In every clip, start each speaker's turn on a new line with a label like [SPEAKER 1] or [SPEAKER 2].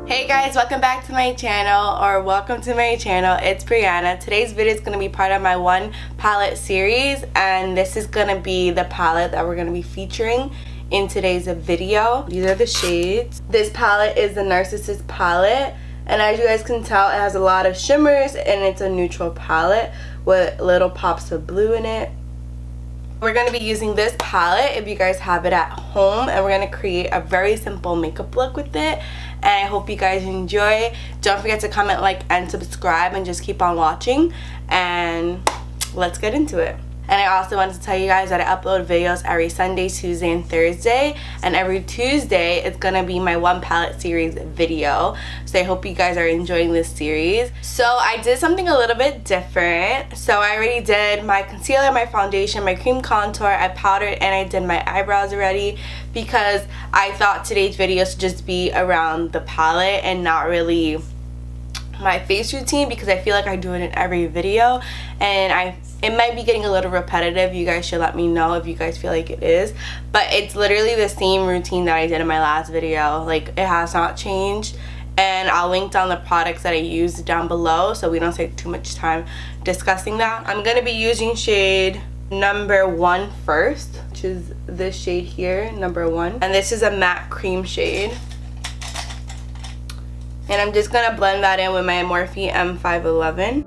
[SPEAKER 1] Hey guys, welcome back to my channel, or welcome to my channel. It's Brianna. Today's video is going to be part of my one palette series, and this is going to be the palette that we're going to be featuring in today's video. These are the shades. This palette is the NARSissist palette, and as you guys can tell, it has a lot of shimmers and it's a neutral palette with little pops of blue in it. We're going to be using this palette if you guys have it at home, and we're going to create a very simple makeup look with it, and I hope you guys enjoy. Don't forget to comment, like, and subscribe, and just keep on watching, and let's get into it. And I also wanted to tell you guys that I upload videos every Sunday, Tuesday, and Thursday. And every Tuesday, it's going to be my one palette series video. So I hope you guys are enjoying this series. So I did something a little bit different. So I already did my concealer, my foundation, my cream contour. I powdered and I did my eyebrows already, because I thought today's video should just be around the palette and not really my face routine, because I feel like I do it in every video, and it might be getting a little repetitive. You guys should let me know if you guys feel like it is, but it's literally the same routine that I did in my last video. Like, it has not changed, and I'll link down the products that I used down below so we don't take too much time discussing that. I'm going to be using shade number 1 first, which is this shade here, number 1, and this is a matte cream shade. And I'm just going to blend that in with my Morphe M511.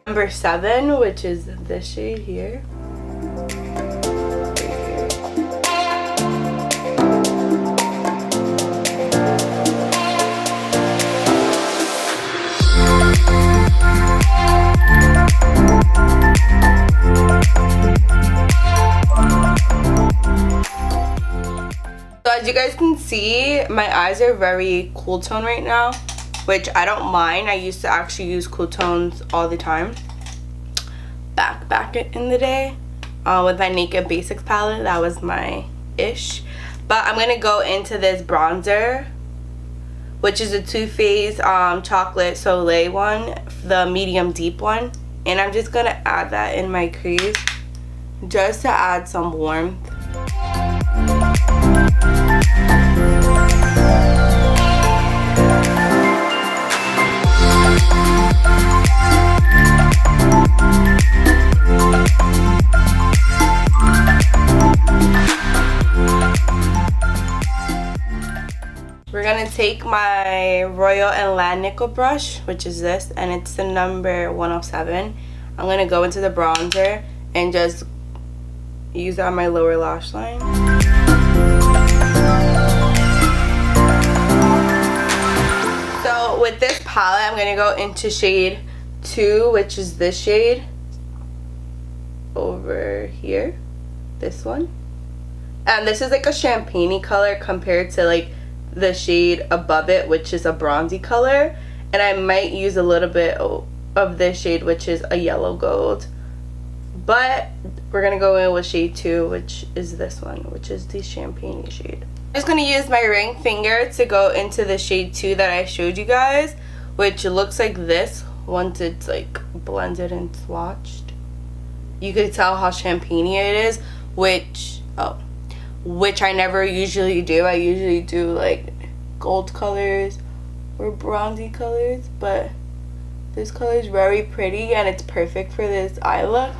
[SPEAKER 1] Number 7, which is this shade here. As you guys can see, my eyes are very cool tone right now, which I don't mind. I used to actually use cool tones all the time back in the day with my Naked Basics palette. That was my ish. But I'm gonna go into this bronzer, which is a Too Faced chocolate soleil one, the medium deep one, and I'm just gonna add that in my crease just to add some warmth. We're gonna take my Royal and Land Nickel brush, which is this, and it's the number 107. I'm gonna go into the bronzer and just use that on my lower lash line. So with this palette, I'm gonna go into shade 2, which is this shade over here, this one. And this is like a champagne-y color compared to like the shade above it, which is a bronzy color, and I might use a little bit of this shade, which is a yellow gold, but we're gonna go in with shade 2, which is this one, which is the champagne shade. I'm just gonna use my ring finger to go into the shade 2 that I showed you guys, which looks like this once it's like blended and swatched. You could tell how champagne it is, which I never usually do. I usually do like gold colors or bronzy colors, but this color is very pretty and it's perfect for this eye look.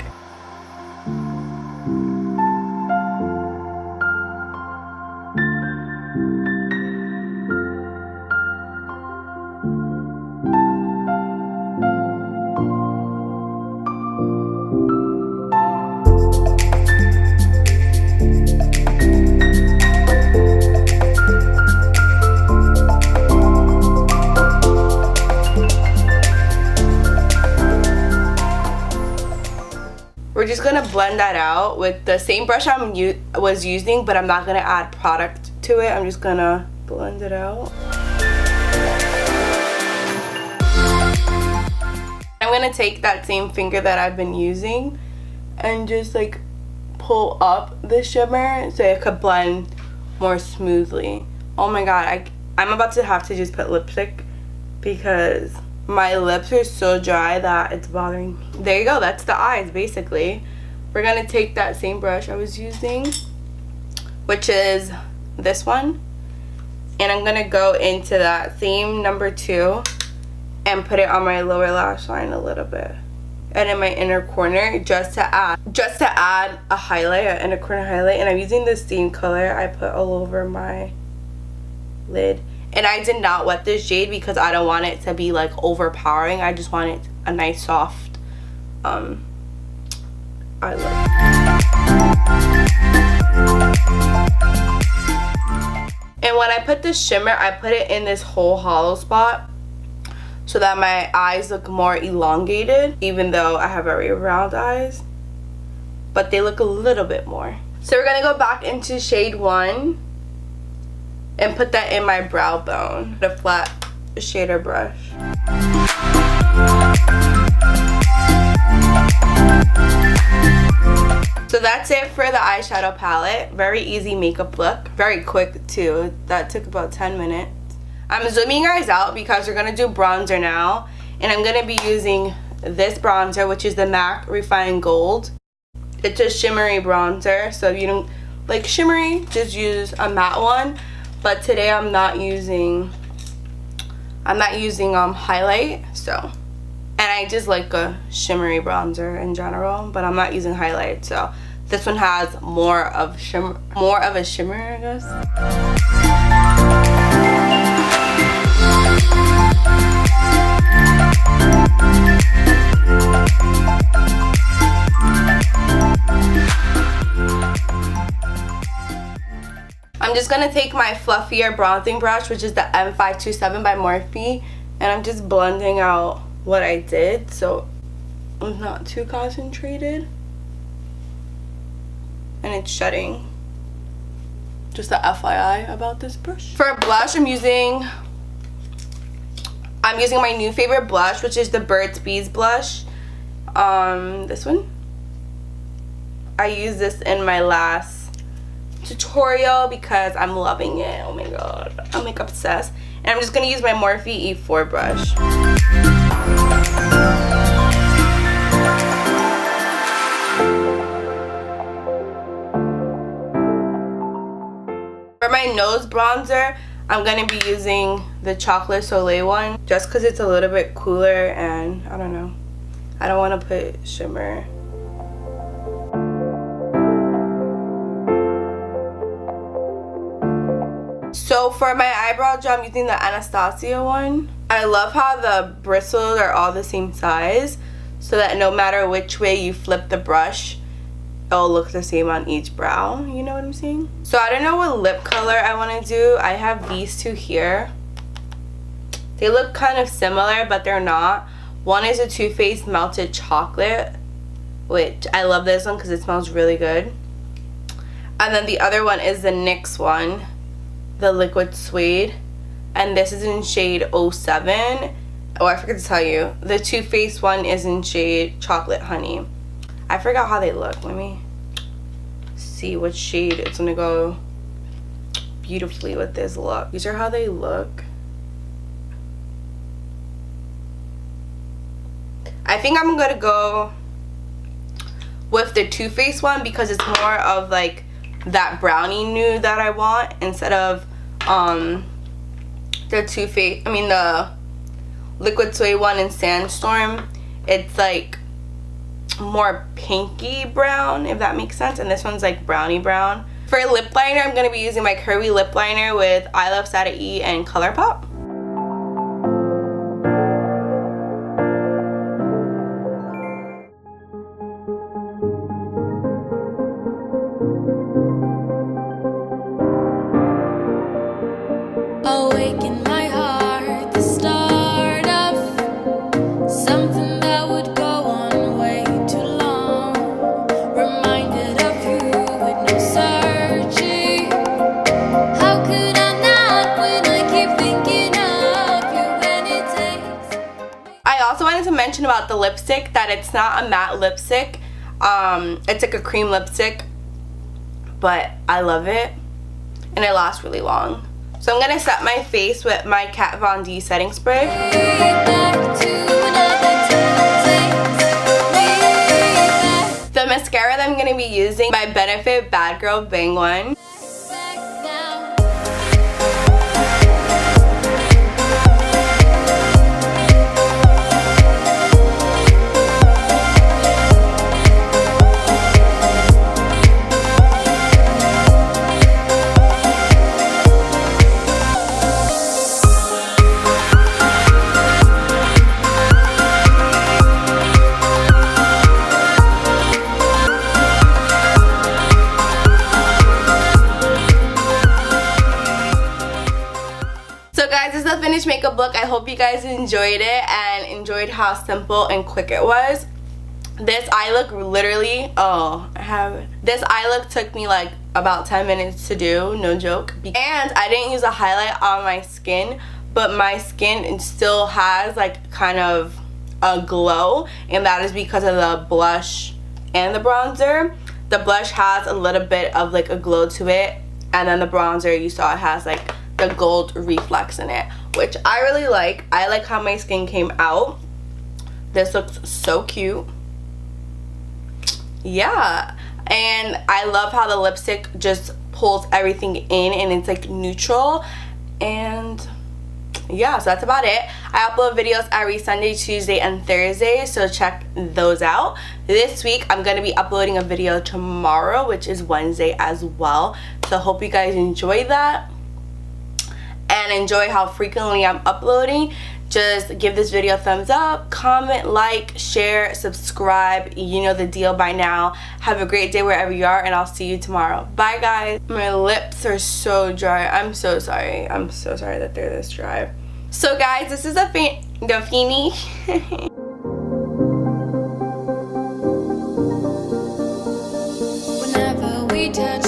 [SPEAKER 1] We're just gonna blend that out with the same brush I was using, but I'm not gonna add product to it. I'm just gonna blend it out. I'm gonna take that same finger that I've been using and just like pull up the shimmer so it could blend more smoothly. Oh my god, I'm about to have to just put lipstick because my lips are so dry that it's bothering me. There you go, that's the eyes basically. We're gonna take that same brush I was using, which is this one, and I'm gonna go into that same number 2 and put it on my lower lash line a little bit and in my inner corner just to add a highlight, an inner corner highlight. And I'm using the same color I put all over my lid, and I did not wet this shade because I don't want it to be like overpowering. I just want it a nice soft eyelid. And when I put this shimmer, I put it in this whole hollow spot so that my eyes look more elongated, even though I have very round eyes, but they look a little bit more. So we're gonna go back into shade 1 and put that in my brow bone, the flat shader brush. So that's it for the eyeshadow palette. Very easy makeup look, very quick too. That took about 10 minutes. I'm zooming you guys out because we're gonna do bronzer now, and I'm gonna be using this bronzer, which is the MAC Refined Gold. It's a shimmery bronzer, so if you don't like shimmery, just use a matte one. But today I'm not using highlight, so, and I just like a shimmery bronzer in general, but I'm not using highlight, so this one has more of a shimmer, I guess. I'm just gonna take my fluffier bronzing brush, which is the M527 by Morphe, and I'm just blending out what I did so it's not too concentrated and it's shedding. Just a FYI about this brush. For blush, I'm using my new favorite blush, which is the Burt's Bees blush. This one. I used this in my last tutorial because I'm loving it. Oh my god, I'm like obsessed. And I'm just gonna use my Morphe E4 brush. For my nose bronzer, I'm gonna be using the Chocolate Soleil one just because it's a little bit cooler, and I don't know, I don't want to put shimmer. So for my eyebrow gel, I'm using the Anastasia one. I love how the bristles are all the same size, so that no matter which way you flip the brush, it'll look the same on each brow. You know what I'm saying? So I don't know what lip color I want to do. I have these two here. They look kind of similar, but they're not. One is a Too Faced Melted Chocolate, which I love this one because it smells really good. And then the other one is the NYX one, the Liquid Suede, and this is in shade 07. Oh, I forgot to tell you, the Too Faced one is in shade Chocolate Honey. I forgot how they look. Let me see what shade it's gonna go beautifully with this look. These are how they look. I think I'm gonna go with the Too Faced one because it's more of like that brownie nude that I want, instead of the the Liquid Suede one in Sandstorm. It's like more pinky brown, if that makes sense, and this one's like brownie brown. For lip liner, I'm going to be using my curvy lip liner with ILUVSARAHI and Colourpop.
[SPEAKER 2] Awaken my heart, the start of something that would go on way too long. Reminded of you with no searching. How could I not when I keep thinking of you when it takes?
[SPEAKER 1] I also wanted to mention about the lipstick that it's not a matte lipstick. It's like a cream lipstick, but I love it and it lasts really long. So I'm gonna set my face with my Kat Von D setting spray. The mascara that I'm gonna be using by Benefit Bad Girl Bang One. Finished makeup look. I hope you guys enjoyed it and enjoyed how simple and quick it was. This eye look literally, this eye look took me like about 10 minutes to do, no joke. And I didn't use a highlight on my skin, but my skin still has like kind of a glow, and that is because of the blush and the bronzer. The blush has a little bit of like a glow to it, and then the bronzer, you saw it has like the gold reflex in it, which I really like. I like how my skin came out. This looks so cute. Yeah, and I love how the lipstick just pulls everything in and it's like neutral. And yeah, so that's about it. I upload videos every Sunday, Tuesday, and Thursday, so check those out. This week I'm gonna be uploading a video tomorrow, which is Wednesday as well, so hope you guys enjoy that and enjoy how frequently I'm uploading. Just give this video a thumbs up, comment, like, share, subscribe. You know the deal by now. Have a great day wherever you are, and I'll see you tomorrow. Bye guys. My lips are so dry. I'm so sorry. I'm so sorry that they're this dry. So guys, this is the Fini.
[SPEAKER 2] Whenever we touch